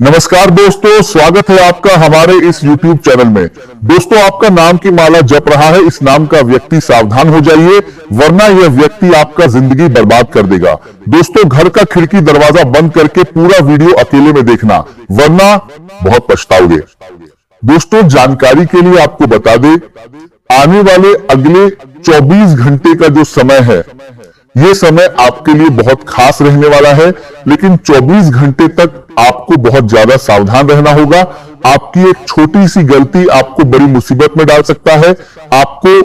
नमस्कार दोस्तों, स्वागत है आपका हमारे इस YouTube चैनल में। दोस्तों, आपका नाम की माला जप रहा है, इस नाम का व्यक्ति सावधान हो जाइए, वरना यह व्यक्ति आपका जिंदगी बर्बाद कर देगा। दोस्तों, घर का खिड़की दरवाजा बंद करके पूरा वीडियो अकेले में देखना, वरना बहुत पछताओगे। दोस्तों, जानकारी के लिए आपको बता दें, आने वाले अगले 24 घंटे का जो समय है, ये समय आपके लिए बहुत खास रहने वाला है। लेकिन 24 घंटे तक आपको बहुत ज्यादा सावधान रहना होगा। आपकी एक छोटी सी गलती आपको बड़ी मुसीबत में डाल सकता है। आपको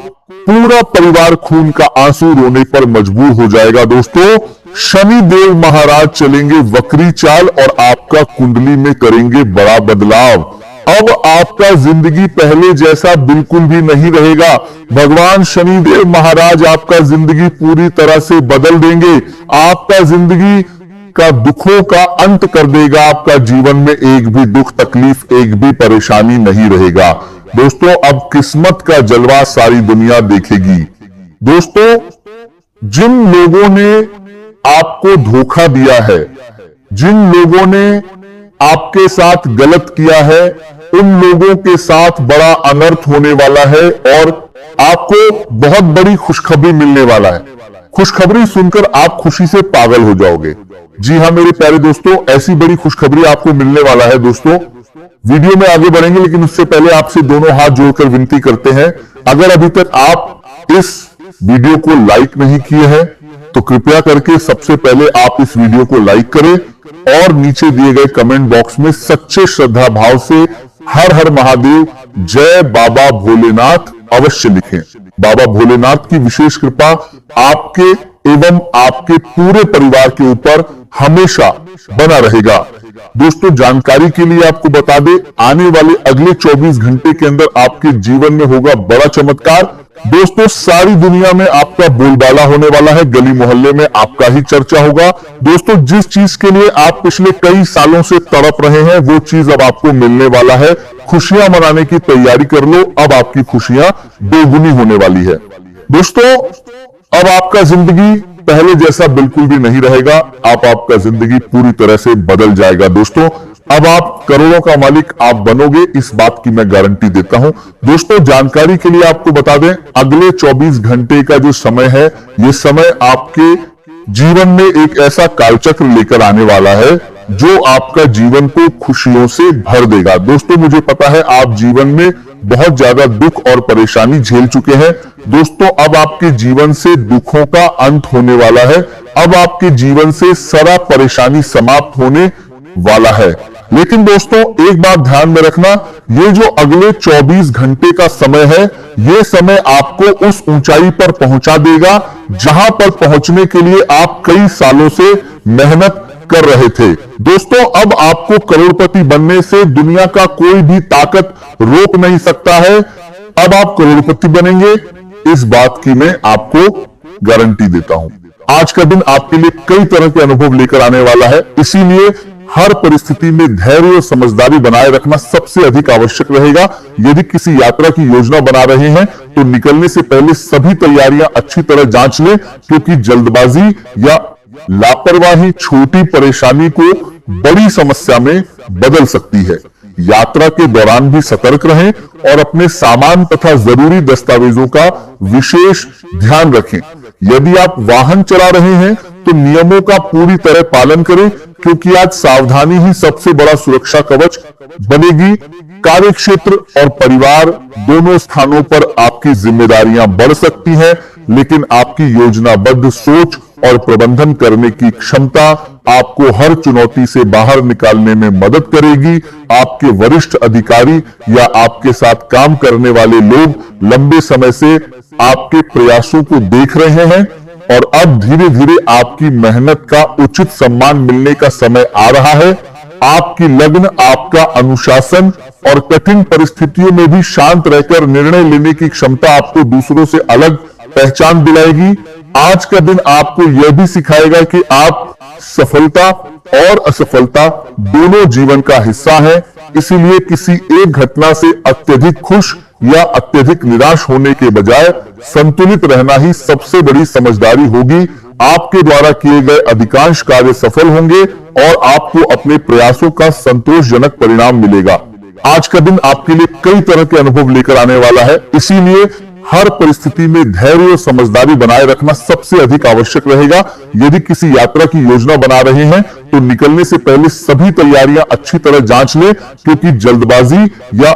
पूरा परिवार खून का आंसू रोने पर मजबूर हो जाएगा। दोस्तों, शनि देव महाराज चलेंगे वक्री चाल और आपका कुंडली में करेंगे बड़ा बदलाव। अब आपका जिंदगी पहले जैसा बिल्कुल भी नहीं रहेगा। भगवान शनिदेव महाराज आपका जिंदगी पूरी तरह से बदल देंगे। आपका जिंदगी का दुखों का अंत कर देगा। आपका जीवन में एक भी दुख तकलीफ, एक भी परेशानी नहीं रहेगा। दोस्तों, अब किस्मत का जलवा सारी दुनिया देखेगी। दोस्तों, जिन लोगों ने आपको धोखा दिया है, जिन लोगों ने आपके साथ गलत किया है, उन लोगों के साथ बड़ा अनर्थ होने वाला है और आपको बहुत बड़ी खुशखबरी मिलने वाला है। खुशखबरी सुनकर आप खुशी से पागल हो जाओगे। जी हाँ मेरे प्यारे दोस्तों, ऐसी बड़ी खुशखबरी आपको मिलने वाला है। दोस्तों, वीडियो में आगे बढ़ेंगे, लेकिन उससे पहले आपसे दोनों हाथ जोड़कर विनती करते हैं, अगर अभी तक आप इस वीडियो को लाइक नहीं किए हैं तो कृपया करके सबसे पहले आप इस वीडियो को लाइक करें और नीचे दिए गए कमेंट बॉक्स में सच्चे श्रद्धा भाव से हर हर महादेव, जय बाबा भोलेनाथ अवश्य लिखें। बाबा भोलेनाथ की विशेष कृपा आपके एवं आपके पूरे परिवार के ऊपर हमेशा बना रहेगा। दोस्तों, जानकारी के लिए आपको बता दें, आने वाले अगले 24 घंटे के अंदर आपके जीवन में होगा बड़ा चमत्कार। दोस्तों, सारी दुनिया में आपका बोलबाला होने वाला है, गली मोहल्ले में आपका ही चर्चा होगा। दोस्तों, जिस चीज के लिए आप पिछले कई सालों से तड़प रहे हैं, वो चीज अब आपको मिलने वाला है। खुशियां मनाने की तैयारी कर लो, अब आपकी खुशियां दोगुनी होने वाली है। दोस्तों, अब आपका जिंदगी पहले जैसा बिल्कुल भी नहीं रहेगा। आपका जिंदगी पूरी तरह से बदल जाएगा। दोस्तों, अब आप करोड़ों का मालिक आप बनोगे, इस बात की मैं गारंटी देता हूं। दोस्तों, जानकारी के लिए आपको बता दें, अगले 24 घंटे का जो समय है, ये समय आपके जीवन में एक ऐसा कालचक्र लेकर आने वाला है जो आपका जीवन को खुशियों से भर देगा। दोस्तों, मुझे पता है आप जीवन में बहुत ज्यादा दुख और परेशानी झेल चुके हैं। दोस्तों, अब आपके जीवन से दुखों का अंत होने वाला है। अब आपके जीवन से सारा परेशानी समाप्त होने वाला है। लेकिन दोस्तों, एक बात ध्यान में रखना, ये जो अगले 24 घंटे का समय है, ये समय आपको उस ऊंचाई पर पहुंचा देगा जहां पर पहुंचने के लिए आप कई सालों से मेहनत कर रहे थे। दोस्तों, अब आपको करोड़पति बनने से दुनिया का कोई भी ताकत रोक नहीं सकता है। अब आप करोड़पति बनेंगे, इस बात की मैं आपको गारंटी देता हूं। आज का दिन आपके लिए कई तरह के अनुभव लेकर आने वाला है, इसीलिए हर परिस्थिति में धैर्य और समझदारी बनाए रखना सबसे अधिक आवश्यक रहेगा। यदि किसी यात्रा की योजना बना रहे हैं तो निकलने से पहले सभी तैयारियां अच्छी तरह जांच लें, क्योंकि जल्दबाजी या लापरवाही छोटी परेशानी को बड़ी समस्या में बदल सकती है। यात्रा के दौरान भी सतर्क रहें और अपने सामान तथा जरूरी दस्तावेजों का विशेष ध्यान रखें। यदि आप वाहन चला रहे हैं तो नियमों का पूरी तरह पालन करें, क्योंकि आज सावधानी ही सबसे बड़ा सुरक्षा कवच बनेगी। कार्य क्षेत्र और परिवार दोनों स्थानों पर आपकी जिम्मेदारियां बढ़ सकती हैं, लेकिन आपकी योजनाबद्ध सोच और प्रबंधन करने की क्षमता आपको हर चुनौती से बाहर निकालने में मदद करेगी। आपके वरिष्ठ अधिकारी या आपके साथ काम करने वाले लोग लंबे समय से आपके प्रयासों को देख रहे हैं और अब धीरे धीरे आपकी मेहनत का उचित सम्मान मिलने का समय आ रहा है। आपकी लगन, आपका अनुशासन और कठिन परिस्थितियों में भी शांत रहकर निर्णय लेने की क्षमता आपको दूसरों से अलग पहचान दिलाएगी। आज का दिन आपको यह भी सिखाएगा कि आप सफलता और असफलता दोनों जीवन का हिस्सा है, इसीलिए किसी एक घटना से अत्यधिक खुश या अत्यधिक निराश होने के बजाय संतुलित रहना ही सबसे बड़ी समझदारी होगी। आपके द्वारा किए गए अधिकांश कार्य सफल होंगे और आपको अपने प्रयासों का संतोषजनक परिणाम मिलेगा। आज का दिन आपके लिए कई तरह के अनुभव लेकर आने वाला है, इसीलिए हर परिस्थिति में धैर्य और समझदारी बनाए रखना सबसे अधिक आवश्यक रहेगा। यदि किसी यात्रा की योजना बना रहे हैं तो निकलने से पहले सभी तैयारियां अच्छी तरह जांच लें, क्योंकि जल्दबाजी या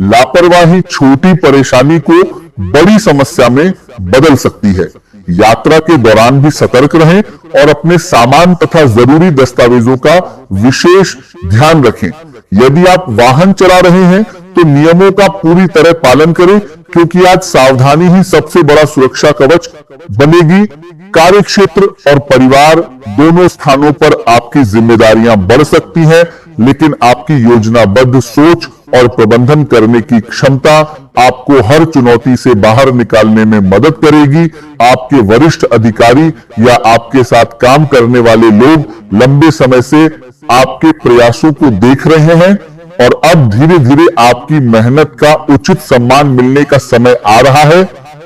लापरवाही छोटी परेशानी को बड़ी समस्या में बदल सकती है। यात्रा के दौरान भी सतर्क रहें और अपने सामान तथा जरूरी दस्तावेजों का विशेष ध्यान रखें। यदि आप वाहन चला रहे हैं तो नियमों का पूरी तरह पालन करें, क्योंकि आज सावधानी ही सबसे बड़ा सुरक्षा कवच बनेगी। कार्य क्षेत्र और परिवार दोनों स्थानों पर आपकी जिम्मेदारियां बढ़ सकती हैं, लेकिन आपकी योजनाबद्ध सोच और प्रबंधन करने की क्षमता आपको हर चुनौती से बाहर निकालने में मदद करेगी। आपके वरिष्ठ अधिकारी या आपके साथ काम करने वाले लोग लंबे समय से आपके प्रयासों को देख रहे हैं और अब धीरे धीरे आपकी मेहनत का उचित सम्मान मिलने का समय आ रहा है।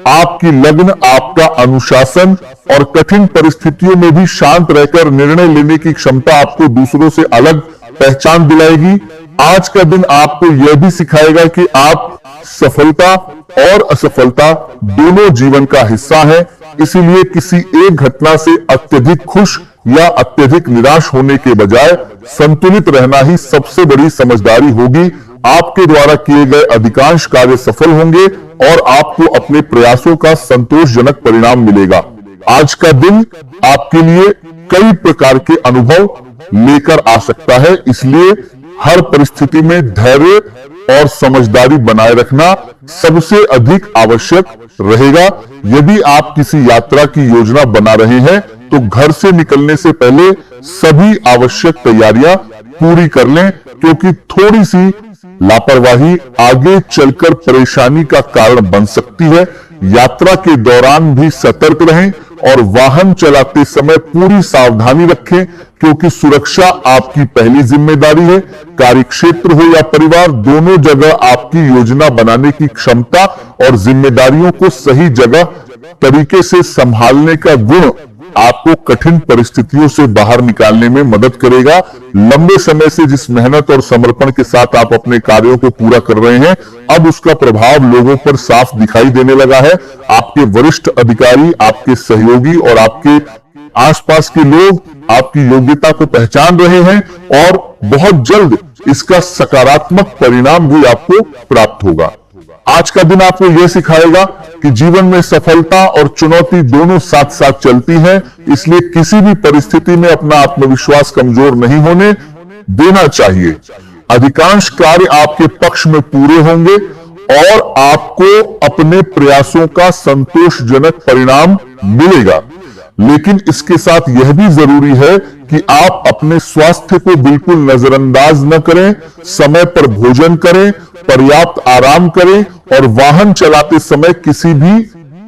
आपकी लगन, आपका अनुशासन और कठिन परिस्थितियों में भी शांत रहकर निर्णय लेने की क्षमता आपको दूसरों से अलग पहचान दिलाएगी। आज का दिन आपको यह भी सिखाएगा कि आप सफलता और असफलता दोनों जीवन का हिस्सा है, इसीलिए किसी एक घटना से अत्यधिक खुश या अत्यधिक निराश होने के बजाय संतुलित रहना ही सबसे बड़ी समझदारी होगी। आपके द्वारा किए गए अधिकांश कार्य सफल होंगे और आपको अपने प्रयासों का संतोषजनक परिणाम मिलेगा। आज का दिन आपके लिए कई प्रकार के अनुभव लेकर आ सकता है, इसलिए हर परिस्थिति में धैर्य और समझदारी बनाए रखना सबसे अधिक आवश्यक रहेगा। यदि आप किसी यात्रा की योजना बना रहे हैं तो घर से निकलने से पहले सभी आवश्यक तैयारियां पूरी कर लें, क्योंकि थोड़ी सी लापरवाही आगे चलकर परेशानी का कारण बन सकती है। यात्रा के दौरान भी सतर्क रहें और वाहन चलाते समय पूरी सावधानी रखें, क्योंकि सुरक्षा आपकी पहली जिम्मेदारी है। कार्यक्षेत्र हो या परिवार, दोनों जगह आपकी योजना बनाने की क्षमता और जिम्मेदारियों को सही जगह तरीके से संभालने का गुण आपको कठिन परिस्थितियों से बाहर निकालने में मदद करेगा। लंबे समय से जिस मेहनत और समर्पण के साथ आप अपने कार्यों को पूरा कर रहे हैं, अब उसका प्रभाव लोगों पर साफ दिखाई देने लगा है। आपके वरिष्ठ अधिकारी, आपके सहयोगी और आपके आसपास के लोग आपकी योग्यता को पहचान रहे हैं और बहुत जल्द इसका सकारात्मक परिणाम भी आपको प्राप्त होगा। आज का दिन आपको यह सिखाएगा कि जीवन में सफलता और चुनौती दोनों साथ साथ चलती हैं, इसलिए किसी भी परिस्थिति में अपना आत्मविश्वास कमजोर नहीं होने देना चाहिए। अधिकांश कार्य आपके पक्ष में पूरे होंगे और आपको अपने प्रयासों का संतोषजनक परिणाम मिलेगा, लेकिन इसके साथ यह भी जरूरी है कि आप अपने स्वास्थ्य को बिल्कुल नजरअंदाज न करें। समय पर भोजन करें, पर्याप्त आराम करें और वाहन चलाते समय किसी भी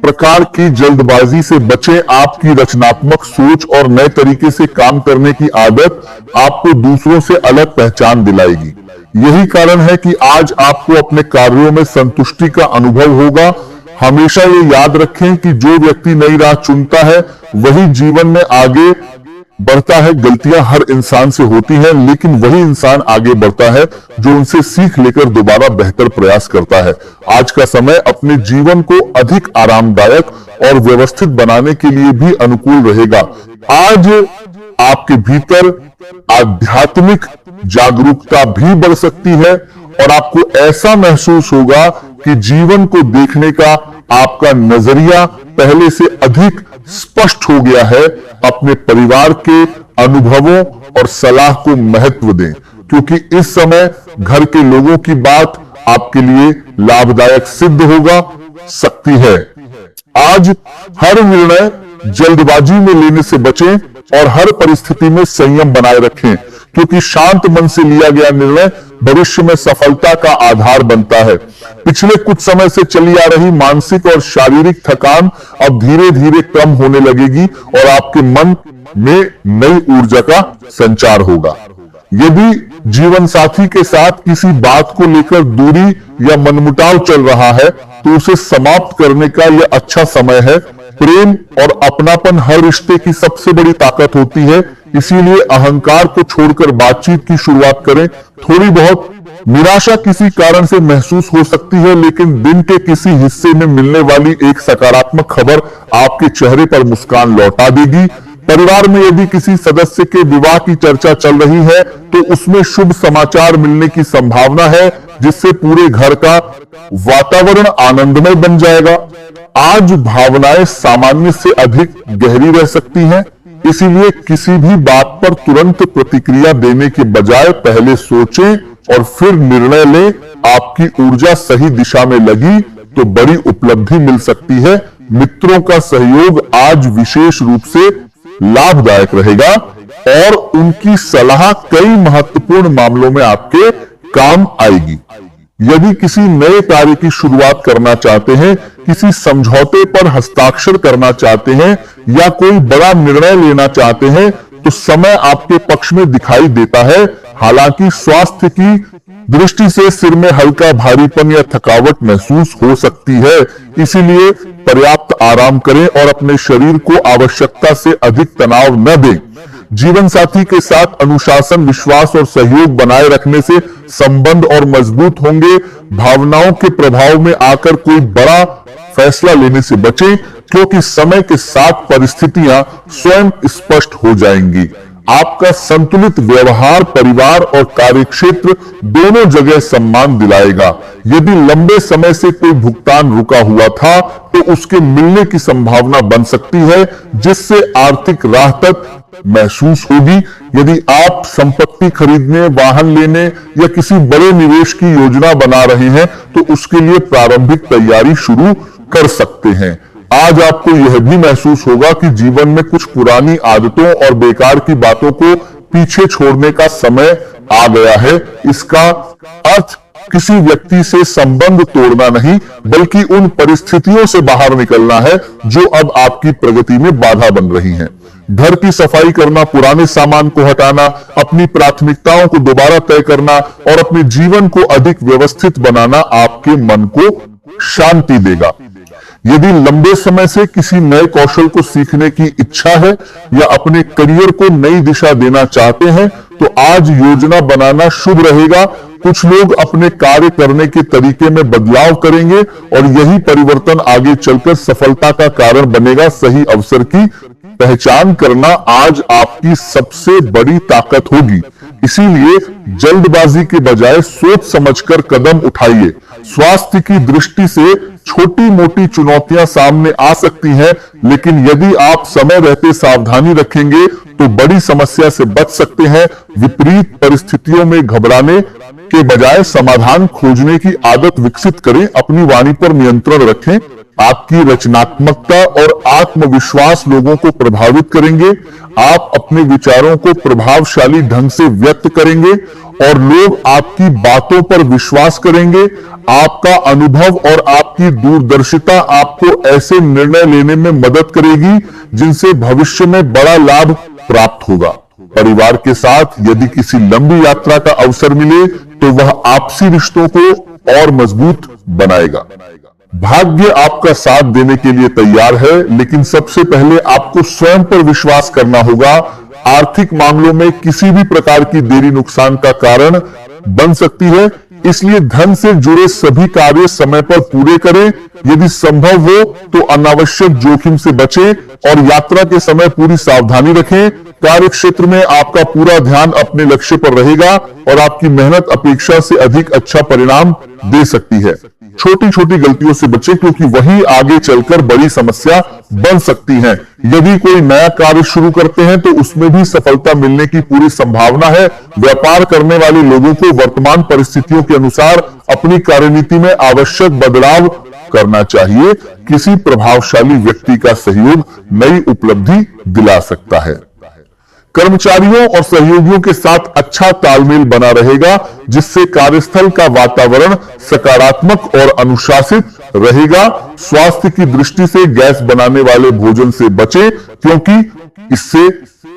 प्रकार की जल्दबाजी से बचें। आपकी रचनात्मक सोच और नए तरीके से काम करने की आदत आपको दूसरों से अलग पहचान दिलाएगी। यही कारण है कि आज आपको अपने कार्यों में संतुष्टि का अनुभव होगा। हमेशा ये याद रखें कि जो व्यक्ति नई राह चुनता है वही जीवन में आगे बढ़ता है। गलतियां हर इंसान से होती हैं, लेकिन वही इंसान आगे बढ़ता है जो उनसे सीख लेकर दोबारा बेहतर प्रयास करता है। आज का समय अपने जीवन को अधिक आरामदायक और व्यवस्थित बनाने के लिए भी अनुकूल रहेगा। आज आपके भीतर आध्यात्मिक जागरूकता भी बढ़ सकती है और आपको ऐसा महसूस होगा कि जीवन को देखने का आपका नजरिया पहले से अधिक स्पष्ट हो गया है। अपने परिवार के अनुभवों और सलाह को महत्व दें, क्योंकि इस समय घर के लोगों की बात आपके लिए लाभदायक सिद्ध होगा सकती है। आज हर निर्णय जल्दबाजी में लेने से बचें और हर परिस्थिति में संयम बनाए रखें, क्योंकि शांत मन से लिया गया निर्णय भविष्य में सफलता का आधार बनता है। पिछले कुछ समय से चली आ रही मानसिक और शारीरिक थकान अब धीरे धीरे कम होने लगेगी और आपके मन में नई ऊर्जा का संचार होगा। यदि जीवन साथी के साथ किसी बात को लेकर दूरी या मनमुटाव चल रहा है तो उसे समाप्त करने का यह अच्छा समय है। प्रेम और अपनापन हर रिश्ते की सबसे बड़ी ताकत होती है, इसीलिए अहंकार को छोड़कर बातचीत की शुरुआत करें। थोड़ी बहुत निराशा किसी कारण से महसूस हो सकती है, लेकिन दिन के किसी हिस्से में मिलने वाली एक सकारात्मक खबर आपके चेहरे पर मुस्कान लौटा देगी। परिवार में यदि किसी सदस्य के विवाह की चर्चा चल रही है तो उसमें शुभ समाचार मिलने की संभावना है, जिससे पूरे घर का वातावरण आनंदमय बन जाएगा। आज भावनाएं सामान्य से अधिक गहरी रह सकती हैं, इसीलिए किसी भी बात पर तुरंत प्रतिक्रिया देने के बजाय पहले सोचें और फिर निर्णय लें। आपकी ऊर्जा सही दिशा में लगी तो बड़ी उपलब्धि मिल सकती है। मित्रों का सहयोग आज विशेष रूप से लाभदायक रहेगा और उनकी सलाह कई महत्वपूर्ण मामलों में आपके काम आएगी। यदि किसी नए कार्य की शुरुआत करना चाहते हैं, किसी समझौते पर हस्ताक्षर करना चाहते हैं या कोई बड़ा निर्णय लेना चाहते हैं तो समय आपके पक्ष में दिखाई देता है। हालांकि स्वास्थ्य की दृष्टि से सिर में हल्का भारीपन या थकावट महसूस हो सकती है, इसीलिए पर्याप्त आराम करें और अपने शरीर को आवश्यकता से अधिक तनाव न दें। जीवन साथी के साथ अनुशासन, विश्वास और सहयोग बनाए रखने से संबंध और मजबूत होंगे। भावनाओं के प्रभाव में आकर कोई बड़ा फैसला लेने से बचें, क्योंकि समय के साथ परिस्थितियां स्वयं स्पष्ट हो जाएंगी। आपका संतुलित व्यवहार परिवार और कार्यक्षेत्र दोनों जगह सम्मान दिलाएगा। यदि लंबे समय से कोई भुगतान रुका हुआ था तो उसके मिलने की संभावना बन सकती है, जिससे आर्थिक राहत महसूस होगी। यदि आप संपत्ति खरीदने, वाहन लेने या किसी बड़े निवेश की योजना बना रहे हैं तो उसके लिए प्रारंभिक तैयारी शुरू कर सकते हैं। आज आपको यह भी महसूस होगा कि जीवन में कुछ पुरानी आदतों और बेकार की बातों को पीछे छोड़ने का समय आ गया है। इसका अर्थ किसी व्यक्ति से संबंध तोड़ना नहीं, बल्कि उन परिस्थितियों से बाहर निकलना है जो अब आपकी प्रगति में बाधा बन रही हैं। घर की सफाई करना, पुराने सामान को हटाना, अपनी प्राथमिकताओं को दोबारा तय करना और अपने जीवन को अधिक व्यवस्थित बनाना आपके मन को शांति देगा। यदि लंबे समय से किसी नए कौशल को सीखने की इच्छा है या अपने करियर को नई दिशा देना चाहते हैं तो आज योजना बनाना शुभ रहेगा। कुछ लोग अपने कार्य करने के तरीके में बदलाव करेंगे और यही परिवर्तन आगे चलकर सफलता का कारण बनेगा। सही अवसर की पहचान करना आज आपकी सबसे बड़ी ताकत होगी, इसीलिए जल्दबाजी के बजाय सोच समझकर कदम उठाइए। स्वास्थ्य की दृष्टि से छोटी मोटी चुनौतियां सामने आ सकती हैं, लेकिन यदि आप समय रहते सावधानी रखेंगे तो बड़ी समस्या से बच सकते हैं। विपरीत परिस्थितियों में घबराने के बजाय समाधान खोजने की आदत विकसित करें। अपनी वाणी पर नियंत्रण रखें। आपकी रचनात्मकता और आत्मविश्वास लोगों को प्रभावित करेंगे। आप अपने विचारों को प्रभावशाली ढंग से व्यक्त करेंगे और लोग आपकी बातों पर विश्वास करेंगे। आपका अनुभव और आपकी दूरदर्शिता आपको ऐसे निर्णय लेने में मदद करेगी जिनसे भविष्य में बड़ा लाभ प्राप्त होगा। परिवार के साथ यदि किसी लंबी यात्रा का अवसर मिले तो वह आपसी रिश्तों को और मजबूत बनाएगा। भाग्य आपका साथ देने के लिए तैयार है, लेकिन सबसे पहले आपको स्वयं पर विश्वास करना होगा। आर्थिक मामलों में किसी भी प्रकार की देरी नुकसान का कारण बन सकती है, इसलिए धन से जुड़े सभी कार्य समय पर पूरे करें। यदि संभव हो तो अनावश्यक जोखिम से बचें और यात्रा के समय पूरी सावधानी रखें। कार्य क्षेत्र में आपका पूरा ध्यान अपने लक्ष्य पर रहेगा और आपकी मेहनत अपेक्षा से अधिक अच्छा परिणाम दे सकती है। छोटी छोटी गलतियों से बचें, क्योंकि वही आगे चलकर बड़ी समस्या बन सकती हैं। यदि कोई नया कार्य शुरू करते हैं तो उसमें भी सफलता मिलने की पूरी संभावना है। व्यापार करने वाले लोगों को वर्तमान परिस्थितियों के अनुसार अपनी कार्यनीति में आवश्यक बदलाव करना चाहिए। किसी प्रभावशाली व्यक्ति का सहयोग नई उपलब्धि दिला सकता है। कर्मचारियों और सहयोगियों के साथ अच्छा तालमेल बना रहेगा, जिससे कार्यस्थल का वातावरण सकारात्मक और अनुशासित रहेगा। स्वास्थ्य की दृष्टि से गैस बनाने वाले भोजन से बचें, क्योंकि इससे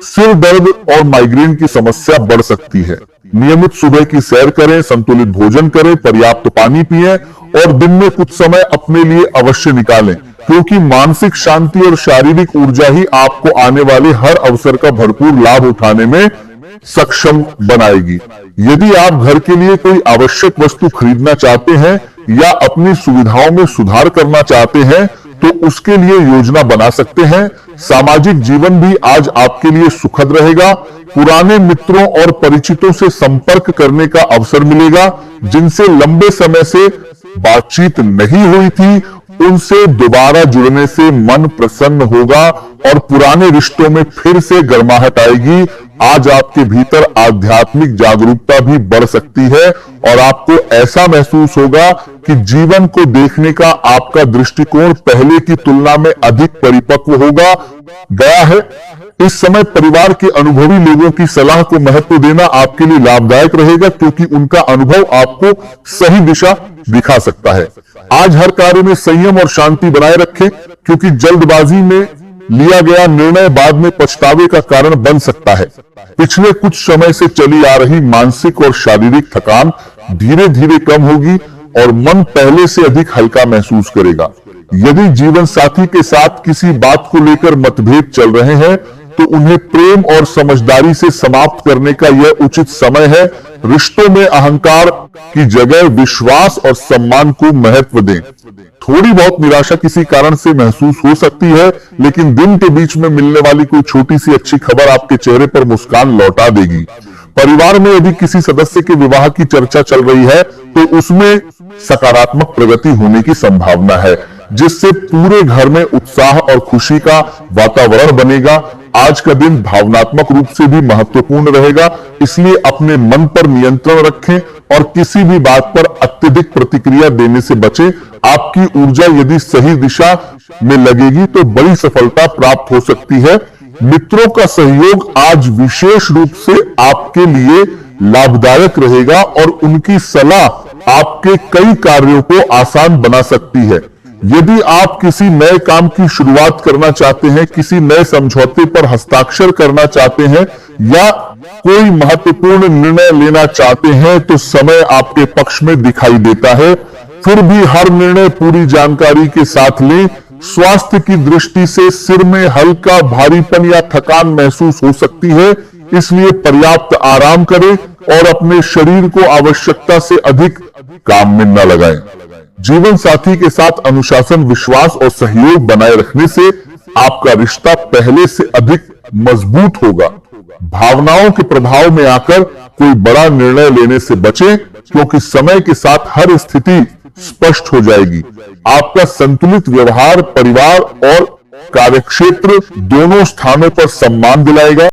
सिर दर्द और माइग्रेन की समस्या बढ़ सकती है। नियमित सुबह की सैर करें, संतुलित भोजन करें, पर्याप्त पानी पिएं और दिन में कुछ समय अपने लिए अवश्य निकालें, क्योंकि मानसिक शांति और शारीरिक ऊर्जा ही आपको आने वाले हर अवसर का भरपूर लाभ उठाने में सक्षम बनाएगी। यदि आप घर के लिए कोई आवश्यक वस्तु खरीदना चाहते हैं या अपनी सुविधाओं में सुधार करना चाहते हैं तो उसके लिए योजना बना सकते हैं। सामाजिक जीवन भी आज आपके लिए सुखद रहेगा। पुराने मित्रों और परिचितों से संपर्क करने का अवसर मिलेगा। जिनसे लंबे समय से बातचीत नहीं हुई थी, उनसे दोबारा जुड़ने से मन प्रसन्न होगा और पुराने रिश्तों में फिर से गर्माहट आएगी। आज आपके भीतर आध्यात्मिक जागरूकता भी बढ़ सकती है और आपको ऐसा महसूस होगा कि जीवन को देखने का आपका दृष्टिकोण पहले की तुलना में अधिक परिपक्व होगा गया है। इस समय परिवार के अनुभवी लोगों की सलाह को महत्व देना आपके लिए लाभदायक रहेगा, क्योंकि उनका अनुभव आपको सही दिशा दिखा सकता है। आज हर कार्य में संयम और शांति बनाए रखें, क्योंकि जल्दबाजी में लिया गया निर्णय बाद में पछतावे का कारण बन सकता है। पिछले कुछ समय से चली आ रही मानसिक और शारीरिक थकान धीरे धीरे कम होगी और मन पहले से अधिक हल्का महसूस करेगा। यदि जीवन साथी के साथ किसी बात को लेकर मतभेद चल रहे हैं तो उन्हें प्रेम और समझदारी से समाप्त करने का यह उचित समय है। रिश्तों में अहंकार की जगह विश्वास और सम्मान को महत्व दें। थोड़ी बहुत निराशा किसी कारण से महसूस हो सकती है, लेकिन दिन के बीच में मिलने वाली कोई छोटी सी अच्छी खबर आपके चेहरे पर मुस्कान लौटा देगी। परिवार में यदि किसी सदस्य के विवाह की चर्चा चल रही है तो उसमें सकारात्मक प्रगति होने की संभावना है, जिससे पूरे घर में उत्साह और खुशी का वातावरण बनेगा। आज का दिन भावनात्मक रूप से भी महत्वपूर्ण रहेगा, इसलिए अपने मन पर नियंत्रण रखें और किसी भी बात पर अत्यधिक प्रतिक्रिया देने से बचें। आपकी ऊर्जा यदि सही दिशा में लगेगी तो बड़ी सफलता प्राप्त हो सकती है। मित्रों का सहयोग आज विशेष रूप से आपके लिए लाभदायक रहेगा और उनकी सलाह आपके कई कार्यों को आसान बना सकती है। यदि आप किसी नए काम की शुरुआत करना चाहते हैं, किसी नए समझौते पर हस्ताक्षर करना चाहते हैं या कोई महत्वपूर्ण निर्णय लेना चाहते हैं तो समय आपके पक्ष में दिखाई देता है। फिर भी हर निर्णय पूरी जानकारी के साथ लें। स्वास्थ्य की दृष्टि से सिर में हल्का भारीपन या थकान महसूस हो सकती है, इसलिए पर्याप्त आराम करें और अपने शरीर को आवश्यकता से अधिक काम में न लगाएं। जीवन साथी के साथ अनुशासन, विश्वास और सहयोग बनाए रखने से आपका रिश्ता पहले से अधिक मजबूत होगा। भावनाओं के प्रभाव में आकर कोई बड़ा निर्णय लेने से बचें, क्योंकि समय के साथ हर स्थिति स्पष्ट हो जाएगी। आपका संतुलित व्यवहार परिवार और कार्यक्षेत्र दोनों स्थानों पर सम्मान दिलाएगा।